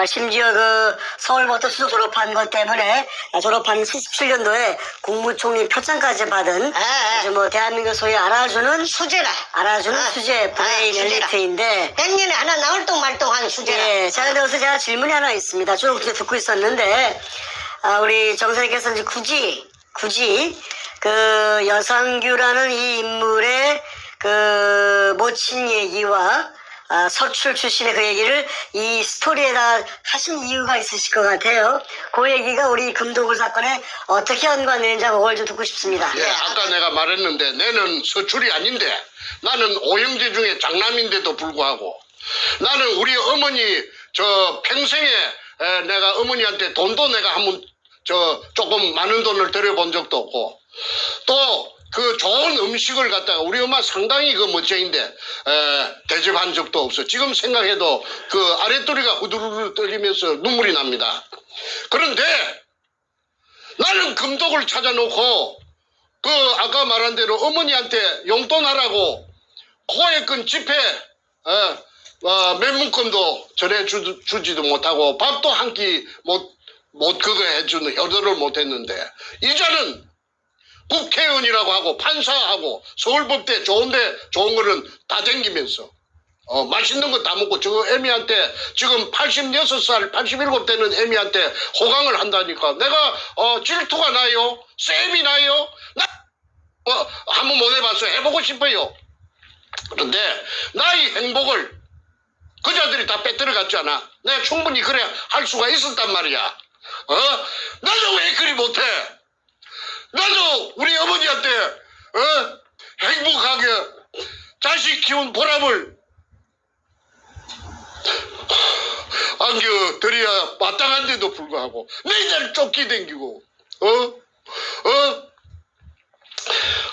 심지어 그 서울부터 수석 졸업한 것 때문에 졸업한 77년도에 국무총리 표창까지 받은 아주 뭐 대한민국 소위 알아주는 수제 브레인 엘리트인데 100년에 하나 나올 동 말동한 수제라. 예, 자, 근데 여기서 제가 질문이 하나 있습니다. 쭉 듣고 있었는데 우리 정 선생님께서 이제 굳이 그 여상규라는 이 인물의 그 모친 얘기와 서출 출신의 그 얘기를 이 스토리에다 하신 이유가 있으실 것 같아요. 그 얘기가 우리 금도굴 사건에 어떻게 연관되는지 그걸 좀 듣고 싶습니다. 예, 아까 내가 말했는데 내는 서출이 아닌데 나는 오형제 중에 장남인데도 불구하고 나는 우리 어머니 저 평생에 내가 어머니한테 돈도 내가 한번 조금 많은 돈을 들여본 적도 없고 또 그 좋은 음식을 갖다가 우리 엄마 상당히 그 멋쟁인데 대접한 적도 없어. 지금 생각해도 그 아랫도리가 후두루루 떨리면서 눈물이 납니다. 그런데 나는 금독을 찾아놓고 그 아까 말한 대로 어머니한테 용돈하라고 코에 끈 지폐 몇 묶음도 전해주지도 못하고 밥도 한 끼 못 그거 해주는 효도를 못했는데 이제는 국회의원이라고 하고 판사하고 서울법대 좋은데 좋은 거는 다 댕기면서 맛있는 거 다 먹고 저 애미한테 지금 86살 87되는 애미한테 호강을 한다니까 내가 질투가 나요? 쌤이 나요? 나 한번 못 해봤어요. 해보고 싶어요. 그런데 나의 행복을 그자들이 다 빼들어 갔잖아. 내가 충분히 그래 할 수가 있었단 말이야. 나도 왜 그리 못해? 나도 우리 어머니한테 행복하게 자식 키운 보람을 안겨드려야 마땅한데도 불구하고 매일 쫓기 댕기고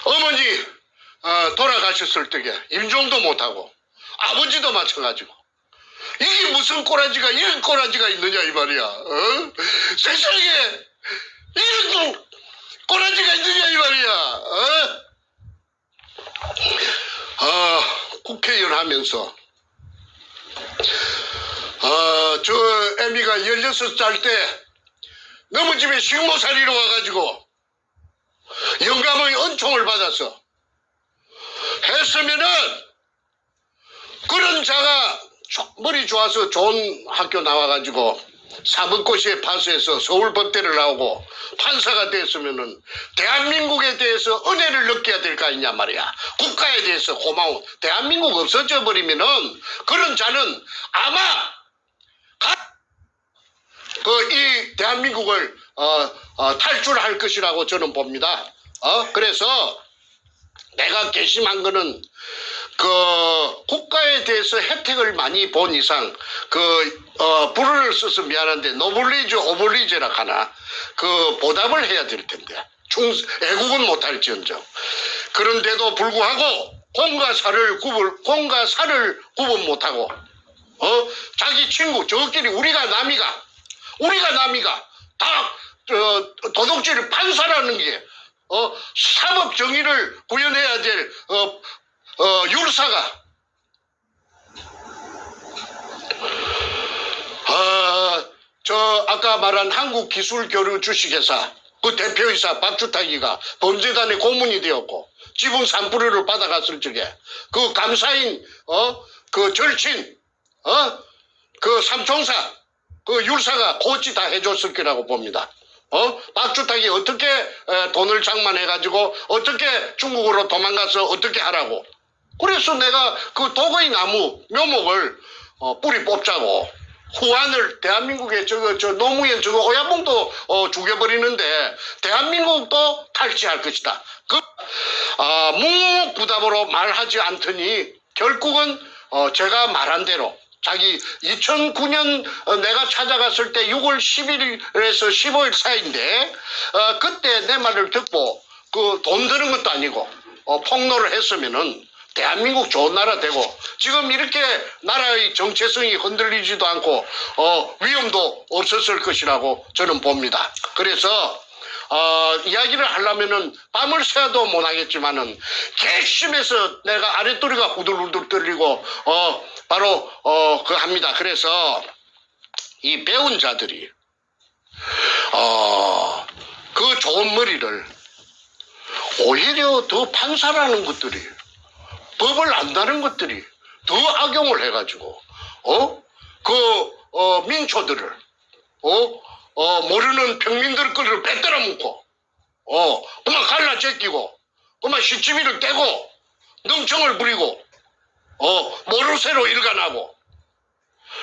어머니 돌아가셨을 적에 임종도 못하고 아버지도 마찬가지고 이게 무슨 꼬라지가 이런 꼬라지가 있느냐 이 말이야. 세상에 이런 꼬라지가 있느냐 이 말이야. 국회의원 하면서 저 애미가 16살 때 너무 집에 식모살이로 와가지고 영감의 은총을 받아서 했으면은 그런 자가 머리 좋아서 좋은 학교 나와가지고 사법고시에 파스해서 서울법대를 나오고 판사가 됐으면은 대한민국에 대해서 은혜를 느껴야 될 거 아니냐 말이야. 국가에 대해서 고마운 대한민국 없어져 버리면은 그런 자는 아마 이 대한민국을 탈출할 것이라고 저는 봅니다. 그래서 내가 결심한 거는 국가에 대해서 혜택을 많이 본 이상 불을 써서 미안한데 노블리즈 오블리제라 하나 보답을 해야 될 텐데 애국은 못할지언정 그런데도 불구하고 공과 사를 구분 못하고 자기 친구 저끼리 우리가 남이가 다 도둑질을 판사라는 게 사법 정의를 구현해야 될 율사가 아까 말한 한국기술교류 주식회사 그 대표이사 박주탁이가 범죄단의 고문이 되었고 지분 3%를 받아갔을 적에 그 감사인 그 절친 그 삼총사 그 율사가 고치 다 해줬을 거라고 봅니다. 박주탁이 어떻게 돈을 장만해가지고 어떻게 중국으로 도망가서 어떻게 하라고. 그래서 내가 그 도거의 나무 묘목을 뿌리 뽑자고 후안을 대한민국에 노무현 오야봉도 죽여버리는데 대한민국도 탈취할 것이다. 묵묵부답으로 말하지 않더니 결국은 제가 말한 대로 자기 2009년 내가 찾아갔을 때 6월 10일에서 15일 사이인데 그때 내 말을 듣고 그 돈 드는 것도 아니고 폭로를 했으면은 대한민국 좋은 나라 되고 지금 이렇게 나라의 정체성이 흔들리지도 않고 위험도 없었을 것이라고 저는 봅니다. 그래서 이야기를 하려면은 밤을 새도 못하겠지만은 괘씸해서 내가 아랫도리가 후들후들 떨리고 바로 합니다. 그래서 이 배운 자들이 그 좋은 머리를 오히려 더 판사라는 것들이 법을 안다는 것들이 더 악용을 해가지고 민초들을 모르는 평민들 거를 빼들어 묶고 그만 갈라 제끼고 그만 시치미를 떼고 능청을 부리고 모르쇠로 일관하고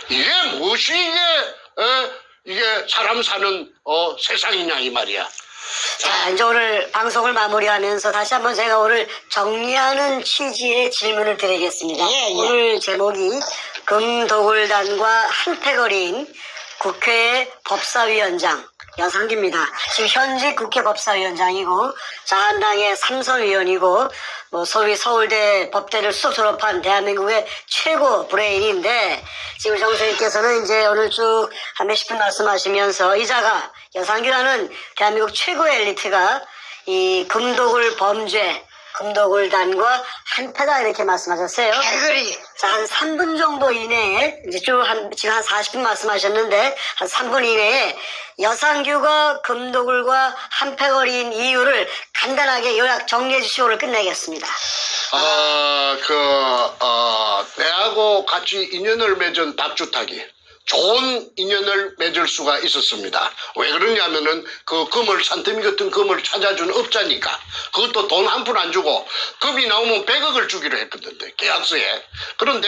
이게 무엇이 이게 사람 사는 세상이냐 이 말이야. 자, 이제 오늘 방송을 마무리하면서 다시 한번 제가 오늘 정리하는 취지의 질문을 드리겠습니다. 예. 오늘 제목이 금도굴단과 한패거리인 국회 법사위원장 여상규입니다. 지금 현직 국회 법사위원장이고 자한당의 삼선위원이고 뭐 소위 서울대 법대를 수석 졸업한 대한민국의 최고 브레인인데 지금 정선생님께서는 이제 오늘 쭉 한 몇십 분 말씀하시면서 이자가 여상규라는 대한민국 최고의 엘리트가 이 금도굴 범죄 금도굴단과 한패다 이렇게 말씀하셨어요. 개그리. 자, 한 3분 정도 이내에, 이제 지금 한 40분 말씀하셨는데, 한 3분 이내에 여상규가 금도굴과 한패거리인 이유를 간단하게 요약 정리해 주시고를 끝내겠습니다. 내하고 같이 인연을 맺은 박주탁이 좋은 인연을 맺을 수가 있었습니다. 왜 그러냐면은 그 금을 산더미 같은 금을 찾아준 업자니까 그것도 돈 한 푼 안 주고 금이 나오면 100억을 주기로 했거든요. 계약서에. 그런데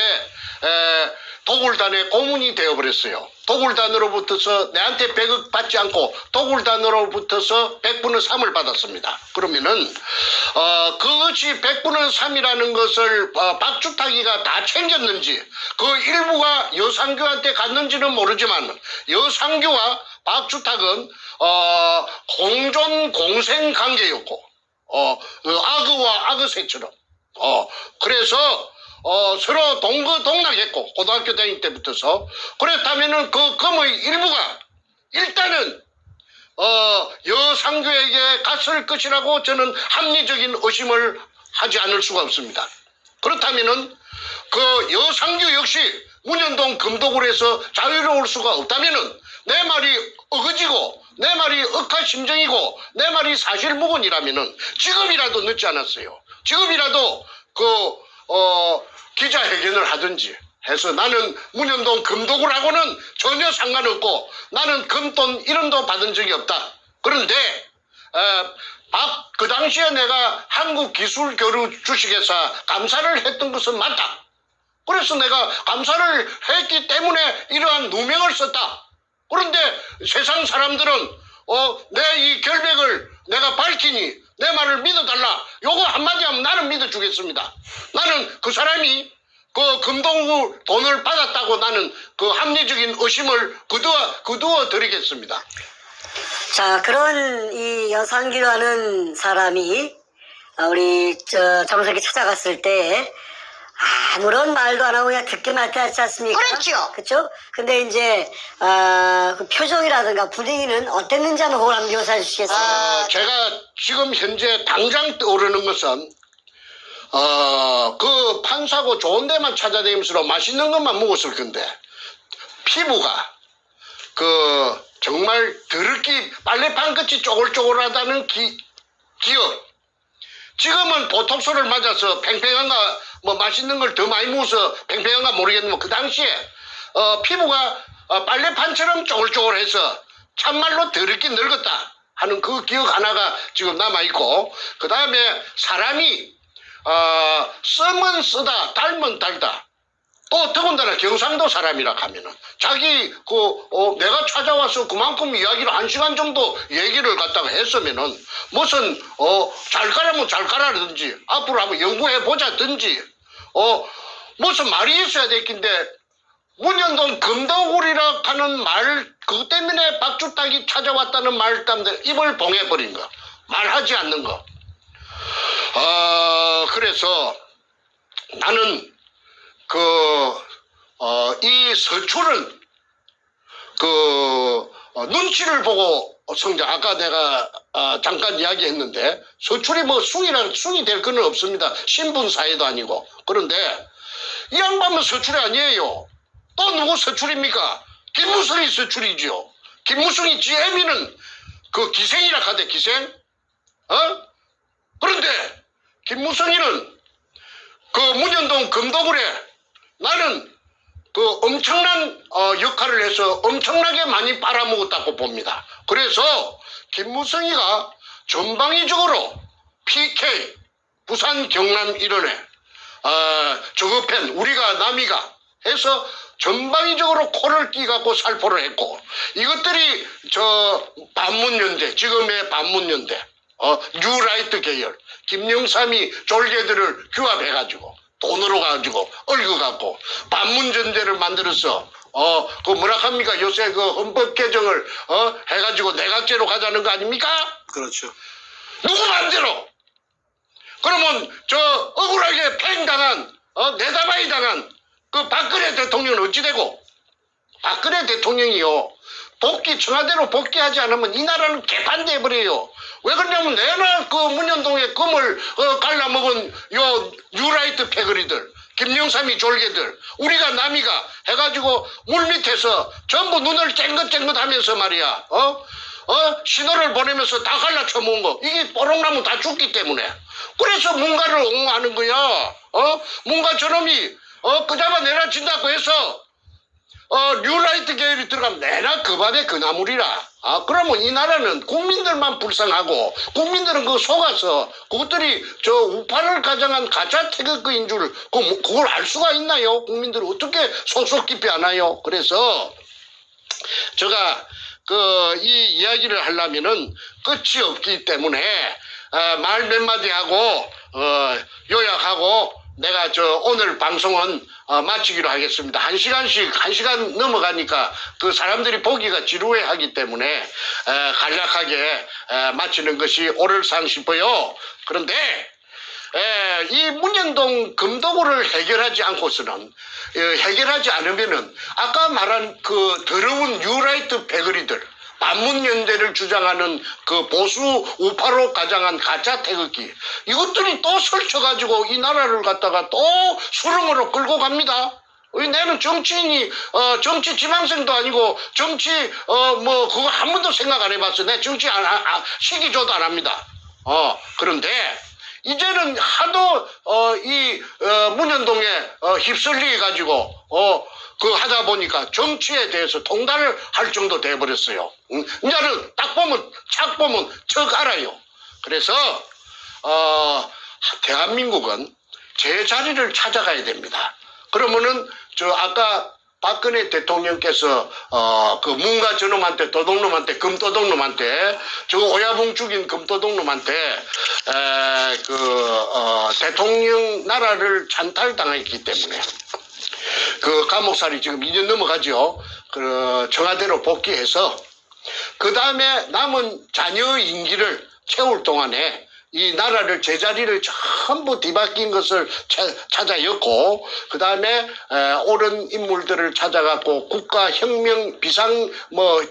도굴단의 고문이 되어버렸어요. 도굴단으로부터서 내한테 100억 받지 않고 도굴단으로부터서 100분의 3을 받았습니다. 그러면은 그것이 100분의 3이라는 것을 박주탁이가 다 챙겼는지 그 일부가 여상규한테 갔는지는 모르지만 여상규와 박주탁은 공존 공생 관계였고 악어와 악어새처럼 그래서 서로 동거동락했고 고등학교 다닐 때부터서 그렇다면은 그 금의 일부가 일단은 여상규에게 갔을 것이라고 저는 합리적인 의심을 하지 않을 수가 없습니다. 그렇다면은 그 여상규 역시 문현동 금도굴에서 자유로울 수가 없다면은 내 말이 어거지고 내 말이 억하심정이고 내 말이 사실무근이라면은 지금이라도 늦지 않았어요. 지금이라도 기자회견을 하든지 해서 나는 문현동 금도굴하고는 전혀 상관없고 나는 금돈 1원도 받은 적이 없다. 그런데 그 당시에 내가 한국기술교류 주식회사 감사를 했던 것은 맞다. 그래서 내가 감사를 했기 때문에 이러한 누명을 썼다. 그런데 세상 사람들은 내 이 결백을 내가 밝히니 내 말을 믿어달라. 요거 한마디 하면 나는 믿어주겠습니다. 나는 그 사람이 그 금도굴 돈을 받았다고 나는 그 합리적인 의심을 거두어 드리겠습니다. 자, 그런 이 여상규라는 사람이 우리 정석이 찾아갔을 때 아무런 말도 안 하고 그냥 듣기만 했지 않습니까? 그렇죠. 그렇죠? 근데 이제 그 표정이라든가 분위기는 어땠는지 한번 그걸 한번 묘사해 주시겠어요? 제가 지금 현재 당장 떠오르는 것은 그 판사고 좋은 데만 찾아다니면서 맛있는 것만 먹었을 건데 피부가 정말 더럽기 빨래판 같이 쪼글쪼글하다는 기억. 지금은 보톡스를 맞아서 팽팽한가 뭐 맛있는 걸 더 많이 먹어서 팽팽한가 모르겠는데 그 당시에 피부가 빨래판처럼 쪼글쪼글해서 참말로 더럽게 늙었다 하는 그 기억 하나가 지금 남아있고 그 다음에 사람이 쓰면 쓰다 닮은 달다. 또 더군다나 경상도 사람이라 하면은 자기 내가 찾아와서 그만큼 이야기를 1시간 정도 얘기를 갖다가 했으면은 무슨 잘 가라면 잘 가라든지 앞으로 한번 연구해 보자든지 무슨 말이 있어야 될 텐데 문현동 금도굴이라 하는 말 그것 때문에 박주탁이 찾아왔다는 말 때문에 입을 봉해버린 거 말하지 않는 거 그래서 나는 이 서출은 눈치를 보고 아까 내가 잠깐 이야기했는데 서출이 뭐 숭이 될 건 없습니다. 신분사회도 아니고. 그런데 이 양반은 서출이 아니에요. 또 누구 서출입니까? 김무성이 서출이죠. 김무성이 GM이는 기생이라 하대 기생. 그런데 김무성이는 문현동 금도굴에 나는 엄청난 역할을 해서 엄청나게 많이 빨아먹었다고 봅니다. 그래서 김무성이가 전방위적으로 PK 부산 경남 이런에 저급한 우리가 남이가 해서 전방위적으로 코를 끼갖고 살포를 했고 이것들이 반문연대 지금의 반문연대 뉴라이트 계열 김영삼이 졸개들을 규합해가지고 돈으로 가지고 얽어갖고 반문전대를 만들어서 그 뭐라 합니까? 요새 그 헌법 개정을 해가지고 내각제로 가자는 거 아닙니까? 그렇죠. 누구 마음대로? 그러면 저 억울하게 팽당한 내다바이 당한 그 박근혜 대통령은 어찌 되고? 박근혜 대통령이요. 청와대로 복귀하지 않으면 이 나라는 개판돼 버려요. 왜 그러냐면 내나 그 문현동에 금을 갈라먹은 요 뉴라이트 패거리들, 김영삼이 졸개들, 우리가 남이가 해가지고 물밑에서 전부 눈을 쨍긋쨍긋 하면서 말이야. 신호를 보내면서 다 갈라쳐 먹은 거. 이게 뽀록나면 다 죽기 때문에. 그래서 문가를 옹호하는 거야. 문가 저놈이 그자마 내려친다고 해서 뉴라이트 계열이 들어가면 내나 그 밥에 그 나물이라. 그러면 이 나라는 국민들만 불쌍하고 국민들은 그거 속아서 그것들이 저 우파를 가장한 가짜 태극기인 줄 그걸 알 수가 있나요? 국민들이 어떻게 속속 깊이 아나요? 그래서 제가 이 이야기를 하려면은 끝이 없기 때문에 말 몇 마디 하고 요약하고 내가 오늘 방송은 마치기로 하겠습니다. 한 시간 넘어가니까 그 사람들이 보기가 지루해 하기 때문에 간략하게 마치는 것이 옳을상 싶어요. 그런데 이 문현동 금도구를 해결하지 않고서는 해결하지 않으면은 아까 말한 그 더러운 뉴라이트 패거리들 반문연대를 주장하는 그 보수 우파로 가장한 가짜 태극기 이것들이 또 설쳐가지고 이 나라를 갖다가 또 수렁으로 끌고 갑니다. 내는 정치인이 정치 지망생도 아니고 정치 뭐 그거 한 번도 생각 안 해봤어. 내 정치 시기조도 안 합니다. 그런데 이제는 하도 이 문현동에 휩쓸려 가지고 그 하다 보니까 정치에 대해서 통달을 할 정도 돼버렸어요. 이제는 딱 보면 착 보면 척 알아요. 그래서 대한민국은 제 자리를 찾아가야 됩니다. 그러면은 아까 박근혜 대통령께서 그 문가 저놈한테 도둑놈한테 금도둑놈한테 저 오야붕 죽인 금도둑놈한테 대통령 나라를 찬탈당했기 때문에 그 감옥살이 지금 2년 넘어가죠. 그 청와대로 복귀해서 그 다음에 남은 자녀 임기를 채울 동안에 이 나라를 제자리를 전부 뒤바뀐 것을 찾아 엮고 그 다음에 옳은 인물들을 찾아갖고 국가혁명 비상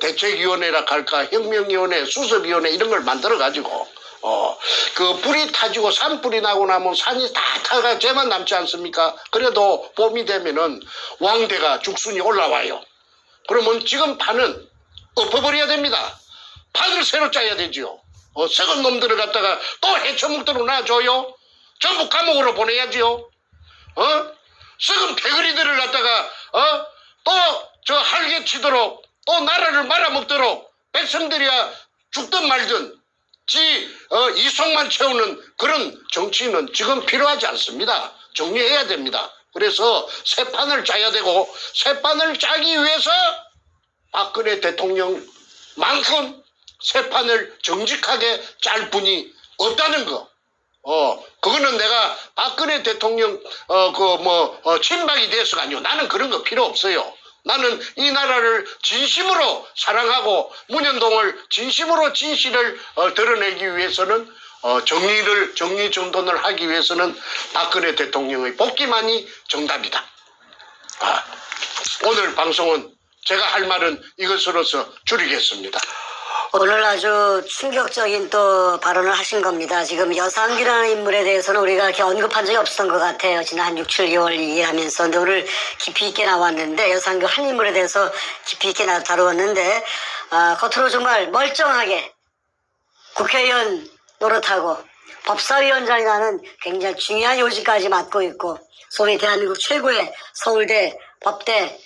대책위원회라 할까 혁명위원회 수습위원회 이런 걸 만들어 가지고 그 불이 타지고 산불이 나고 나면 산이 다 타가 죄만 남지 않습니까? 그래도 봄이 되면은 왕대가 죽순이 올라와요. 그러면 지금 판은 엎어버려야 됩니다. 판을 새로 짜야 되지요. 썩은 놈들을 갖다가 또 해쳐먹도록 놔줘요? 전부 감옥으로 보내야지요? 썩은 패거리들을 갖다가 또 저 할개치도록 또 나라를 말아먹도록 백성들이야 죽든 말든 이속만 채우는 그런 정치인은 지금 필요하지 않습니다. 정리해야 됩니다. 그래서 새 판을 짜야 되고 새 판을 짜기 위해서 박근혜 대통령만큼 새 판을 정직하게 짤 분이 없다는 거. 그거는 내가 박근혜 대통령 친박이 돼서가 아니고 나는 그런 거 필요 없어요. 나는 이 나라를 진심으로 사랑하고 문현동을 진심으로 진실을 드러내기 위해서는 정리정돈을 하기 위해서는 박근혜 대통령의 복귀만이 정답이다. 오늘 방송은 제가 할 말은 이것으로서 줄이겠습니다. 오늘 아주 충격적인 또 발언을 하신 겁니다. 지금 여상규라는 인물에 대해서는 우리가 이렇게 언급한 적이 없었던 것 같아요. 지난 한 6, 7개월 얘기하면서. 근데 오늘 깊이 있게 나왔는데, 여상규 한 인물에 대해서 깊이 있게 다루었는데, 겉으로 정말 멀쩡하게 국회의원 노릇하고 법사위원장이라는 굉장히 중요한 요직까지 맡고 있고, 소위 대한민국 최고의 서울대 법대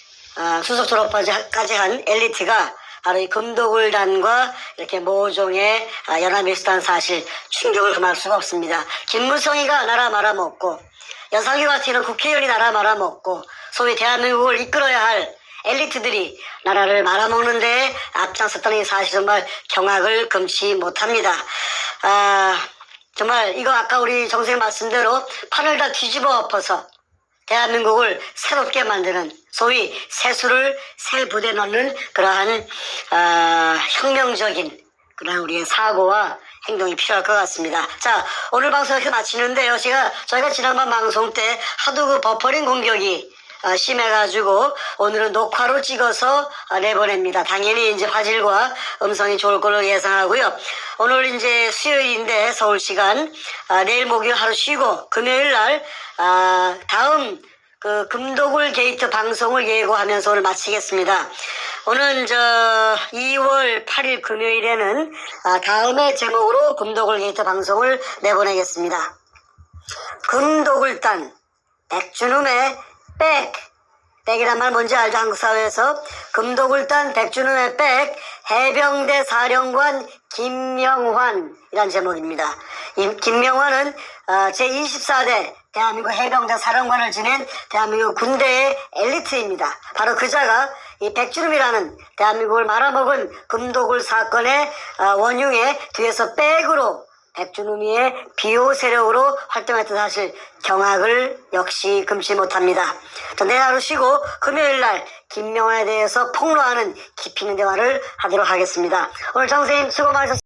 수석 졸업까지 한 엘리트가 바로 이 금도굴단과 이렇게 모종의 연합이 있었다는 사실 충격을 금할 수가 없습니다. 김무성이가 나라 말아먹고 여상규 같은 국회의원이 나라 말아먹고 소위 대한민국을 이끌어야 할 엘리트들이 나라를 말아먹는 데 앞장섰다는 이 사실 정말 경악을 금치 못합니다. 정말 이거 아까 우리 정선생 말씀대로 판을 다 뒤집어 엎어서 대한민국을 새롭게 만드는 소위 새수를 새 부대에 넣는 그러한 혁명적인 그런 우리의 사고와 행동이 필요할 것 같습니다. 자, 오늘 방송 이렇게 마치는데요. 저희가 지난번 방송 때 하도 그 버퍼링 공격이 심해가지고 오늘은 녹화로 찍어서 내보냅니다. 당연히 이제 화질과 음성이 좋을 걸로 예상하고요. 오늘 이제 수요일인데 서울 시간 내일 목요일 하루 쉬고 금요일 날 다음 그 금도굴 게이트 방송을 예고하면서 오늘 마치겠습니다. 오늘 2월 8일 금요일에는 다음의 제목으로 금도굴 게이트 방송을 내보내겠습니다. 금도굴단 백준음의 백이란 말 뭔지 알죠? 한국 사회에서 금도굴단 백준음의 백 해병대 사령관 김명환이란 제목입니다. 이 김명환은 제24대 대한민국 해병대 사령관을 지낸 대한민국 군대의 엘리트입니다. 바로 그자가 이 백주름이라는 대한민국을 말아먹은 금도굴 사건의 원흉의 뒤에서 백으로 백주름이의 비호 세력으로 활동했던 사실 경악을 역시 금치 못합니다. 내일 하루 쉬고 금요일날 김명환에 대해서 폭로하는 깊이 있는 대화를 하도록 하겠습니다. 오늘 정 선생님 수고 많으셨습니다.